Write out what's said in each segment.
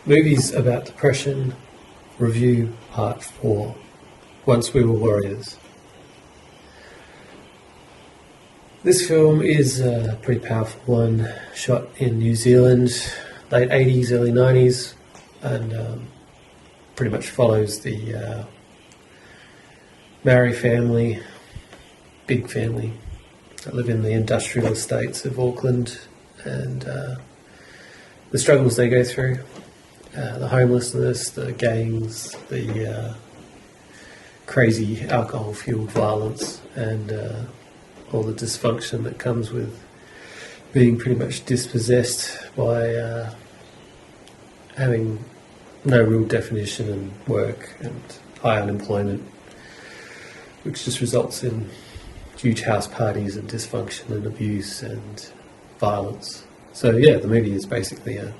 Movies about depression, review part 4. Once We Were Warriors. This film is a pretty powerful one, shot in New Zealand, late 80s, early 90s, and pretty much follows the Maori family, big family, that live in the industrial estates of Auckland, and the struggles they go through. The homelessness, the gangs, the crazy alcohol-fueled violence, and all the dysfunction that comes with being pretty much dispossessed by having no real definition in work and high unemployment, which just results in huge house parties and dysfunction and abuse and violence. So yeah, the movie is basically a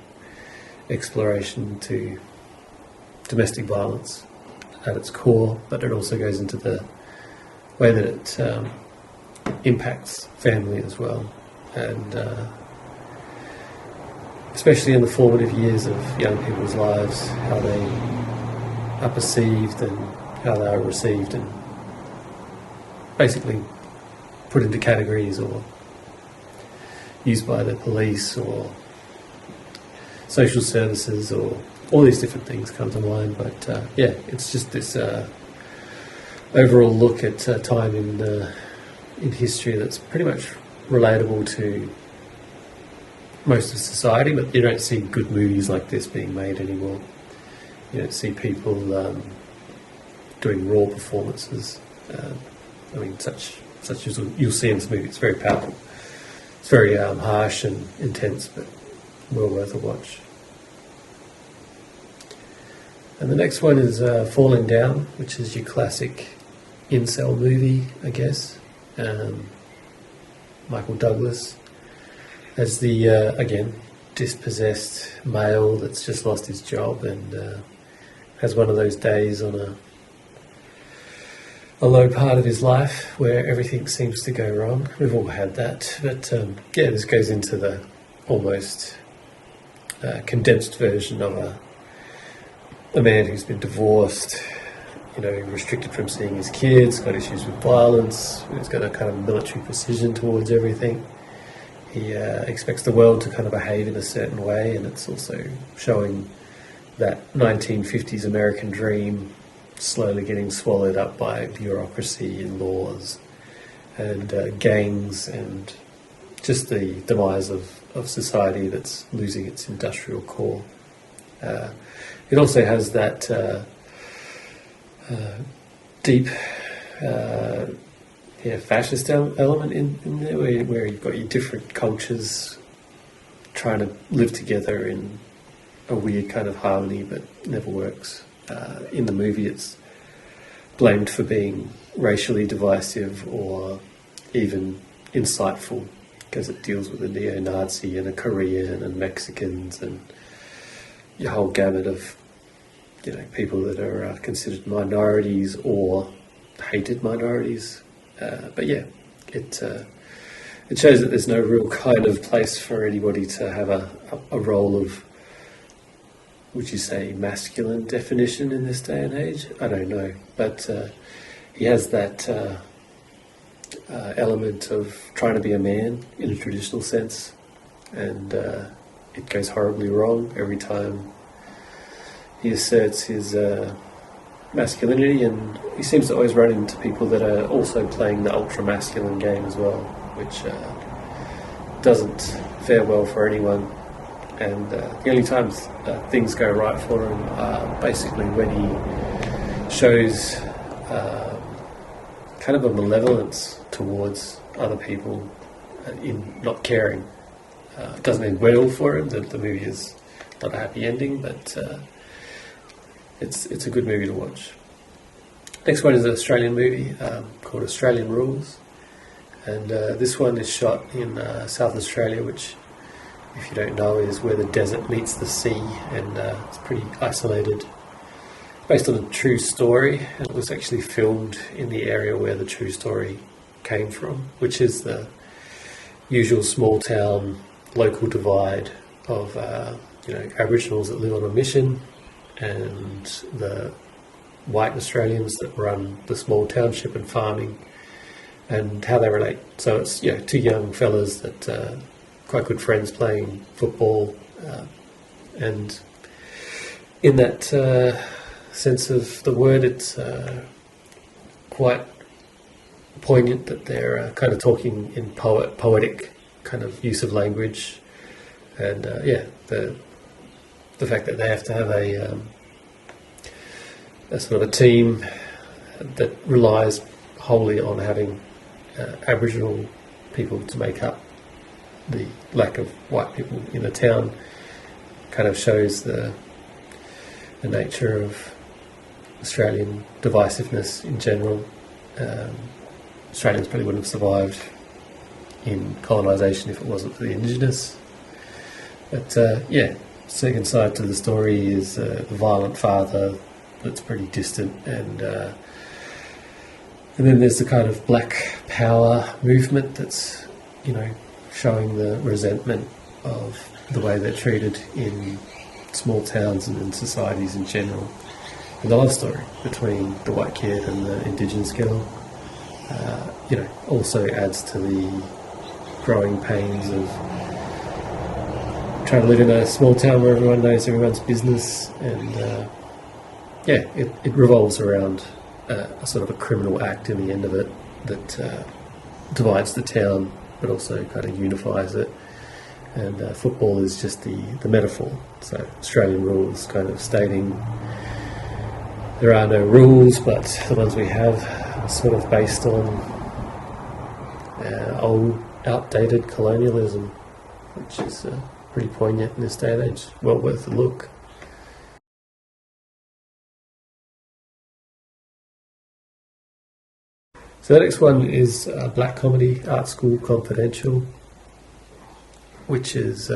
exploration to domestic violence at its core, but it also goes into the way that it impacts family as well, and especially in the formative years of young people's lives, how they are perceived and how they are received and basically put into categories or used by the police or social services, or all these different things come to mind. But yeah, it's just this overall look at time in history that's pretty much relatable to most of society, but you don't see good movies like this being made anymore. You don't see people doing raw performances. I mean, such as you'll see in this movie. It's very powerful. It's very harsh and intense, but well worth a watch. And the next one is Falling Down, which is your classic incel movie, I guess. Michael Douglas as the, again, dispossessed male that's just lost his job and has one of those days on a low part of his life where everything seems to go wrong. We've all had that. But yeah, this goes into the almost condensed version of a man who's been divorced, restricted from seeing his kids, got issues with violence, he's got a kind of military precision towards everything. He expects the world to kind of behave in a certain way, and it's also showing that 1950s American dream slowly getting swallowed up by bureaucracy and laws and gangs and just the demise of society that's losing its industrial core. It also has that deep fascist element in there, where you've got your different cultures trying to live together in a weird kind of harmony, but never works. In the movie, it's blamed for being racially divisive or even insightful, because it deals with a neo-Nazi and a Korean and Mexicans and your whole gamut of people that are considered minorities or hated minorities. But yeah, it shows that there's no real kind of place for anybody to have a role of, would you say, masculine definition in this day and age? I don't know. But he has that element of trying to be a man in a traditional sense, and it goes horribly wrong every time he asserts his masculinity, and he seems to always run into people that are also playing the ultra-masculine game as well, which doesn't fare well for anyone. And the only times things go right for him are basically when he shows kind of a malevolence towards other people in not caring. It doesn't end well for him. The movie is not a happy ending, but it's a good movie to watch. Next one is an Australian movie called Australian Rules, and this one is shot in South Australia, which, if you don't know, is where the desert meets the sea, and it's pretty isolated. Based on a true story, and it was actually filmed in the area where the true story came from, which is the usual small town local divide of Aboriginals that live on a mission and the white Australians that run the small township and farming, and how they relate. So it's two young fellas that quite good friends playing football, and in that sense of the word, it's quite poignant that they're kind of talking in poetic kind of use of language, and the fact that they have to have a sort of a team that relies wholly on having Aboriginal people to make up the lack of white people in the town kind of shows the nature of Australian divisiveness in general. Australians probably wouldn't have survived in colonisation if it wasn't for the Indigenous. But second side to the story is the violent father that's pretty distant, and then there's the kind of black power movement that's showing the resentment of the way they're treated in small towns and in societies in general. And the love story between the white kid and the Indigenous girl, also adds to the growing pains of trying to live in a small town where everyone knows everyone's business, and it revolves around a sort of a criminal act in the end of it that divides the town but also kind of unifies it. And football is just the metaphor. So Australian rules kind of stating there are no rules, but the ones we have are sort of based on old, outdated colonialism, which is pretty poignant in this day and age. Well worth a look. So the next one is Black Comedy Art School Confidential, which is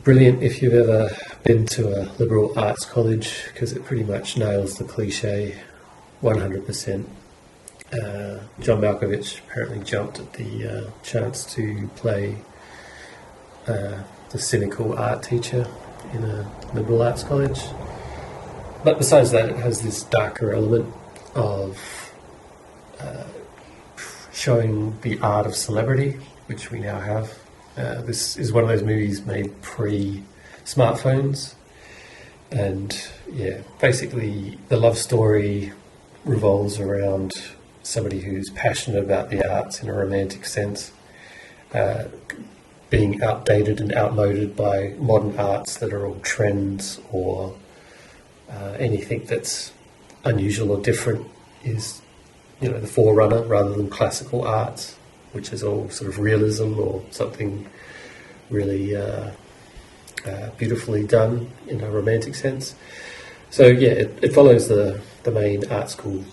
brilliant if you've ever been to a liberal arts college, because it pretty much nails the cliche 100%. John Malkovich apparently jumped at the chance to play the cynical art teacher in a liberal arts college. But besides that, it has this darker element of showing the art of celebrity, which we now have. This is one of those movies made pre-smartphones, and basically the love story revolves around somebody who's passionate about the arts in a romantic sense, being outdated and outmoded by modern arts that are all trends, or anything that's unusual or different is the forerunner, rather than classical arts, which is all sort of realism or something really beautifully done in a romantic sense. So it follows the main art school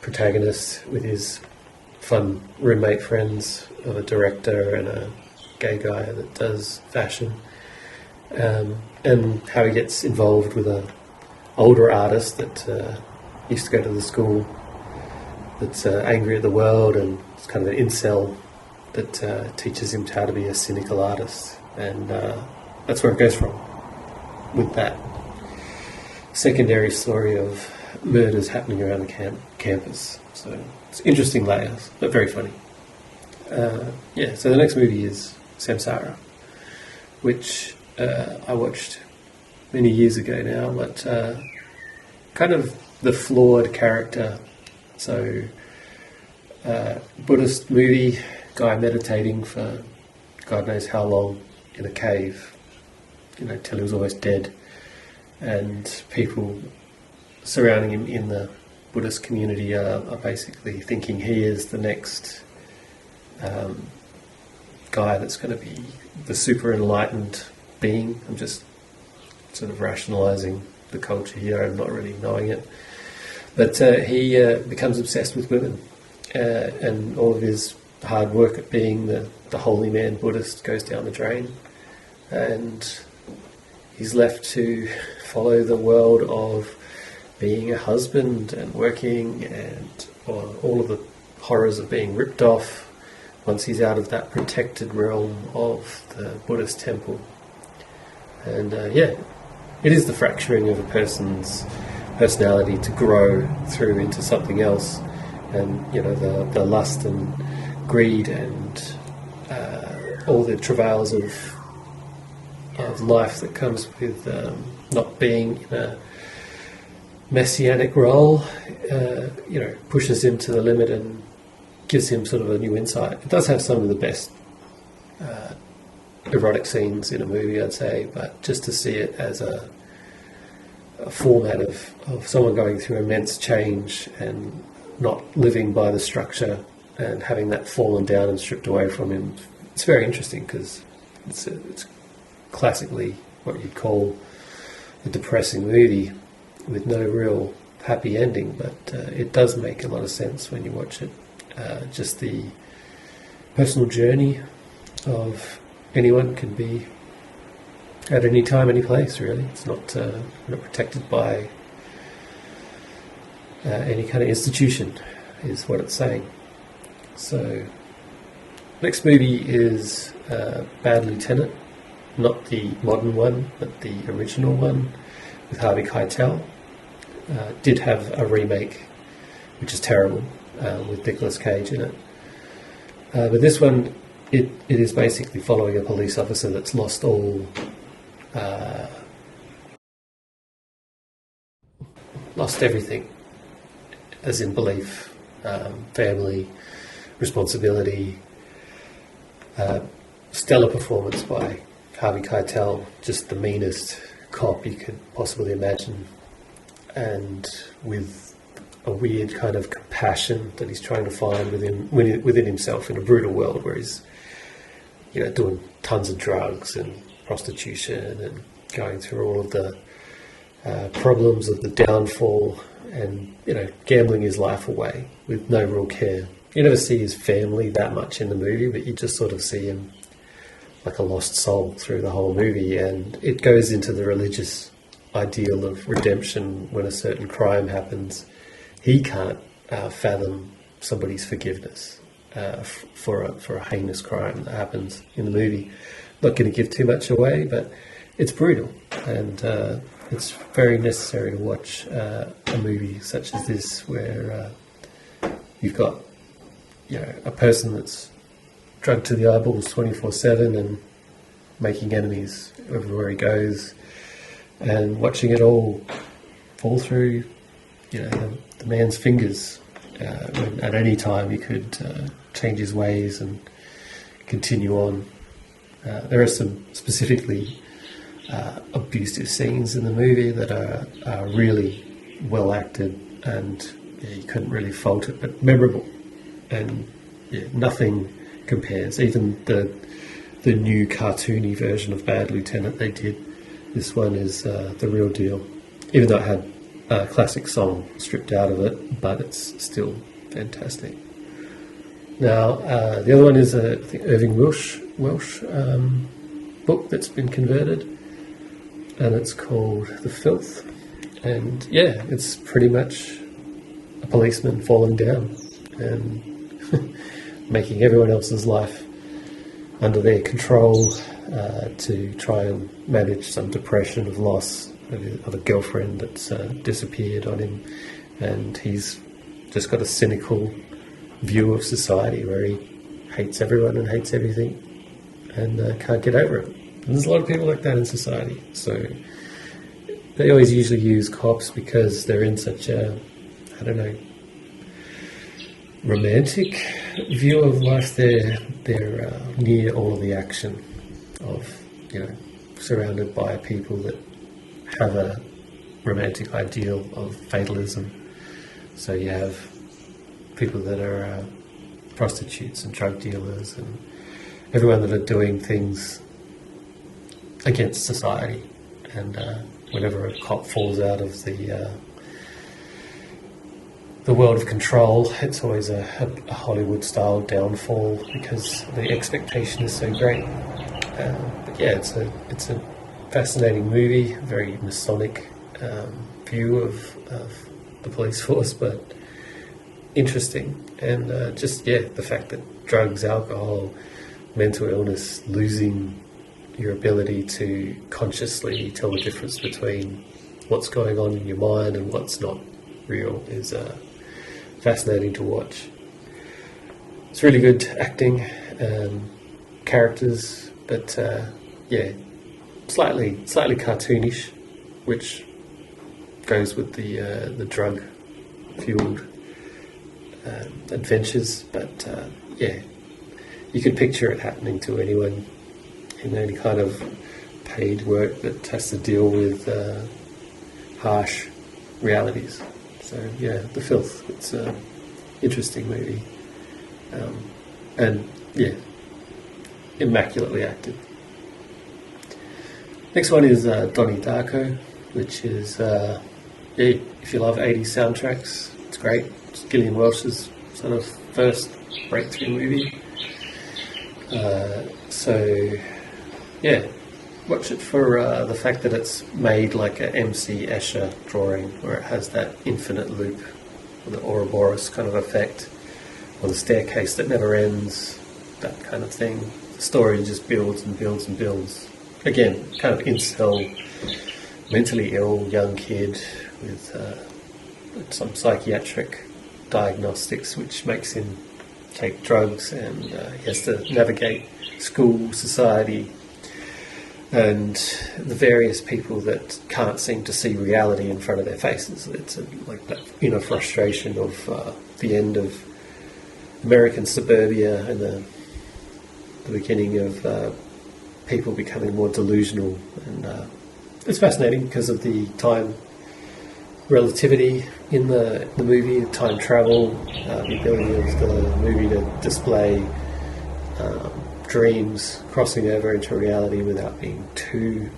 protagonist with his fun roommate friends of a director and a gay guy that does fashion, and how he gets involved with a older artist that used to go to the school, that's angry at the world, and it's kind of an incel that teaches him how to be a cynical artist, and that's where it goes from, with that secondary story of murders happening around the campus. So it's interesting layers, but very funny. So the next movie is Samsara, which I watched many years ago now, but kind of the flawed character. So Buddhist movie, guy meditating for God knows how long in a cave, till he was almost dead, and people surrounding him in the Buddhist community are basically thinking he is the next guy that's going to be the super enlightened being. I'm just sort of rationalising the culture here, I'm not really knowing it. But he becomes obsessed with women, and all of his hard work at being the holy man Buddhist goes down the drain, and he's left to follow the world of being a husband and working, and all of the horrors of being ripped off once he's out of that protected realm of the Buddhist temple. And it is the fracturing of a person's personality to grow through into something else, and the lust and greed and all the travails of life that comes with not being in a messianic role, pushes him to the limit and gives him sort of a new insight. It does have some of the best erotic scenes in a movie, I'd say, but just to see it as a format of someone going through immense change and not living by the structure and having that fallen down and stripped away from him, it's very interesting, because it's classically what you'd call a depressing movie with no real happy ending, but it does make a lot of sense when you watch it. Just the personal journey of anyone can be at any time, any place, really. It's not protected by any kind of institution, is what it's saying. So, next movie is Bad Lieutenant, not the modern one, but the original one with Harvey Keitel. Did have a remake, which is terrible, with Nicolas Cage in it. But this one, it is basically following a police officer that's lost lost everything, as in belief, family, responsibility. Stellar performance by Harvey Keitel, just the meanest cop you could possibly imagine, and with a weird kind of compassion that he's trying to find within himself in a brutal world where he's doing tons of drugs and prostitution and going through all of the problems of the downfall, and gambling his life away with no real care. You never see his family that much in the movie, but you just sort of see him like a lost soul through the whole movie, and it goes into the religious ideal of redemption. When a certain crime happens, he can't fathom somebody's forgiveness for a heinous crime that happens in the movie. Not going to give too much away, but it's brutal, and it's very necessary to watch a movie such as this, where you've got a person that's drugged to the eyeballs 24/7 and making enemies everywhere he goes, and watching it all fall through the man's fingers, when at any time he could change his ways and continue on. There are some specifically abusive scenes in the movie that are really well acted, and you couldn't really fault it, but memorable. And nothing compares. Even the new cartoony version of Bad Lieutenant they did, this one is the real deal. Even though it had a classic song stripped out of it, but it's still fantastic. Now, the other one is I think Irving Welsh book that's been converted, and it's called The Filth. And it's pretty much a policeman falling down and making everyone else's life under their control, to try and manage some depression of loss of a girlfriend that's disappeared on him, and he's just got a cynical view of society where he hates everyone and hates everything and can't get over it. And there's a lot of people like that in society, so they always usually use cops because they're in such a, romantic view of life. They're near all of the action of, surrounded by people that have a romantic ideal of fatalism. So you have people that are prostitutes and drug dealers and everyone that are doing things against society. And whenever a cop falls out of the world of control, it's always a Hollywood-style downfall because the expectation is so great. But it's a fascinating movie, very Masonic view of the police force, but interesting. And the fact that drugs, alcohol, mental illness, losing your ability to consciously tell the difference between what's going on in your mind and what's not real is fascinating to watch. It's really good acting, characters, but slightly cartoonish, which goes with the drug fueled adventures. But you could picture it happening to anyone in any kind of paid work that has to deal with harsh realities. So The Filth, it's an interesting movie, and immaculately acted. Next one is Donnie Darko, which is if you love 80s soundtracks, it's great. It's Gillian Welch's sort of first breakthrough movie. Watch it for the fact that it's made like a M.C. Escher drawing, where it has that infinite loop, or the Ouroboros kind of effect, or the staircase that never ends, that kind of thing. The story just builds and builds and builds. Again, kind of incel, mentally ill young kid with some psychiatric diagnostics, which makes him take drugs, and he has to navigate school, society, and the various people that can't seem to see reality in front of their faces. It's like that inner frustration of the end of American suburbia and the beginning of people becoming more delusional. And it's fascinating because of the time relativity in the movie, time travel, the ability of the movie to display dreams crossing over into reality without being too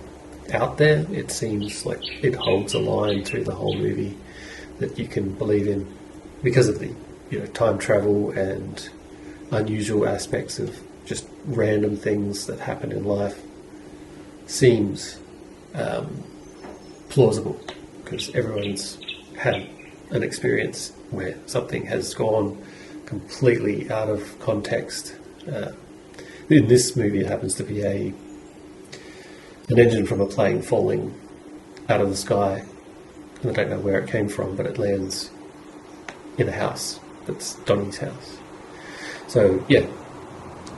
out there. It seems like it holds a line through the whole movie that you can believe in because of the time travel and unusual aspects of just random things that happen in life. Seems plausible because everyone's had an experience where something has gone completely out of context. In this movie, it happens to be an engine from a plane falling out of the sky. I don't know where it came from, but it lands in a house. That's Donnie's house. So,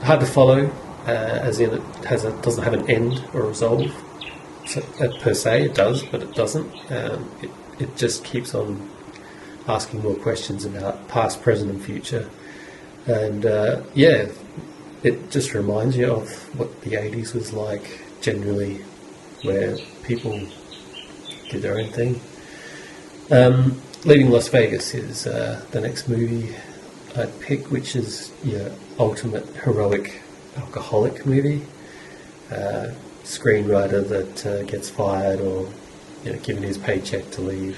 hard to follow, as in it doesn't have an end or resolve. So, per se, it does, but it doesn't. It just keeps on asking more questions about past, present, and future. And it just reminds you of what the 80s was like generally, where people did their own thing. Leaving Las Vegas is the next movie I'd pick, which is your ultimate heroic alcoholic movie. Screenwriter that gets fired or given his paycheck to leave,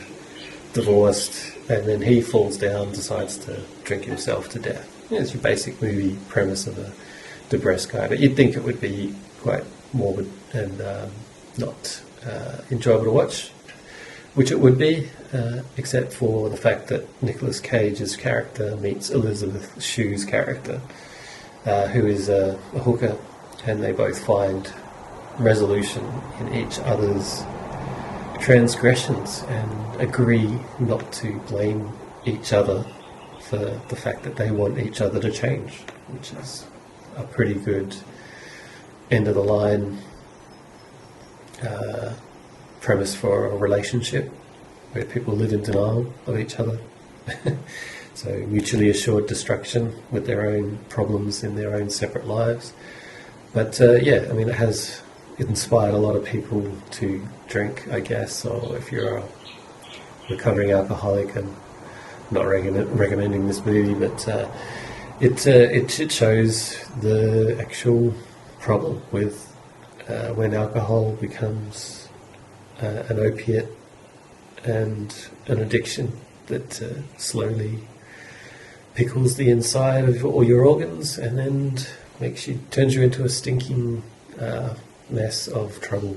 divorced, and then he falls down, decides to drink himself to death. It's your basic movie premise of a depressed guy, but you'd think it would be quite morbid and not enjoyable to watch, which it would be, except for the fact that Nicolas Cage's character meets Elizabeth Shue's character, who is a hooker, and they both find resolution in each other's transgressions and agree not to blame each other for the fact that they want each other to change, which is a pretty good end of the line premise for a relationship where people live in denial of each other. So mutually assured destruction with their own problems in their own separate lives. But it has inspired a lot of people to drink, I guess, or if you're a recovering alcoholic, and I'm not recommending this movie, but it shows the actual problem with when alcohol becomes an opiate and an addiction that slowly pickles the inside of all your organs and then turns you into a stinking mess of trouble.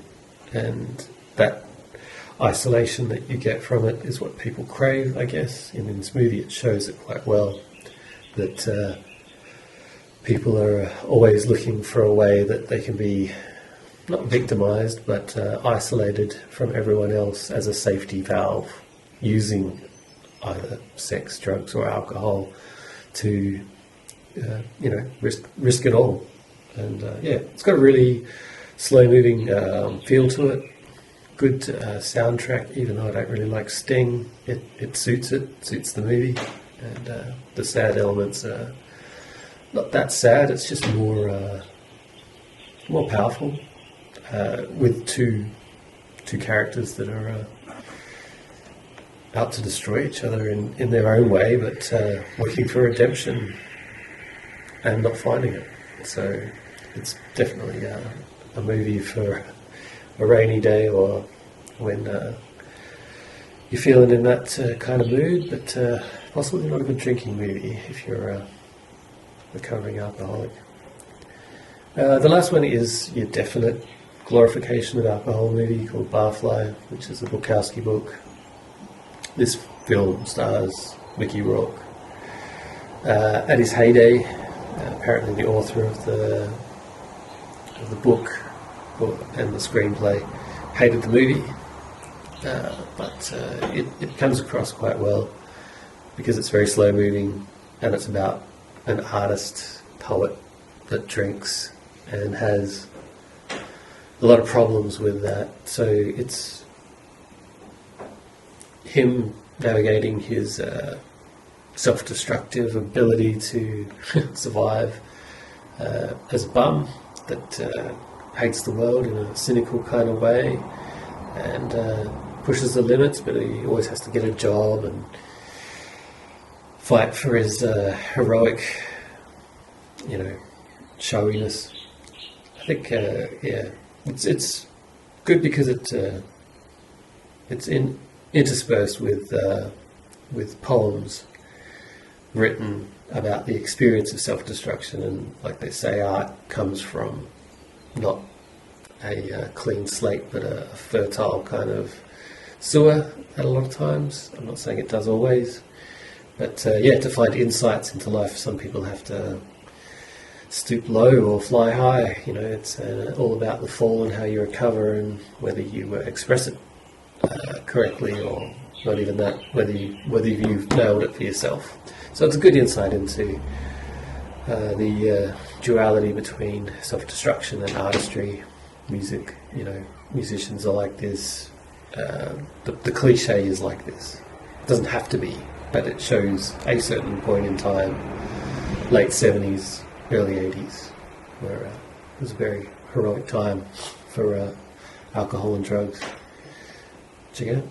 And that isolation that you get from it is what people crave, I guess. And in this movie it shows it quite well, that people are always looking for a way that they can be not victimized, but isolated from everyone else as a safety valve, using either sex, drugs, or alcohol to, risk it all. And it's got a really slow-moving feel to it. Good soundtrack, even though I don't really like Sting. It suits the movie, and the sad elements are not that sad. It's just more powerful, with two characters that are out to destroy each other in their own way, but looking for redemption and not finding it. So it's definitely a movie for a rainy day, or when you're feeling in that kind of mood, but possibly not a good drinking movie if you're a recovering alcoholic. The last one is your definite glorification of alcohol movie called Barfly, which is a Bukowski book. This film stars Mickey Rourke. At his heyday, apparently the author of the book and the screenplay hated the movie, but it comes across quite well because it's very slow moving, and it's about an artist, poet that drinks and has a lot of problems with that. So it's him navigating his self-destructive ability to survive as a bum that hates the world in a cynical kind of way, and pushes the limits, but he always has to get a job and fight for his heroic, showiness. I think, it's good because it's interspersed with poems written about the experience of self-destruction, and like they say, art comes from not a clean slate, but a fertile kind of sewer at a lot of times. I'm not saying it does always, but to find insights into life, some people have to stoop low or fly high. It's all about the fall and how you recover, and whether you express it correctly, or not even that, whether you've nailed it for yourself. So it's a good insight into the duality between self-destruction and artistry. Music, musicians are like this. The cliche is like this. It doesn't have to be, but it shows a certain point in time, late 70s, early 80s, where it was a very heroic time for alcohol and drugs. Check it out.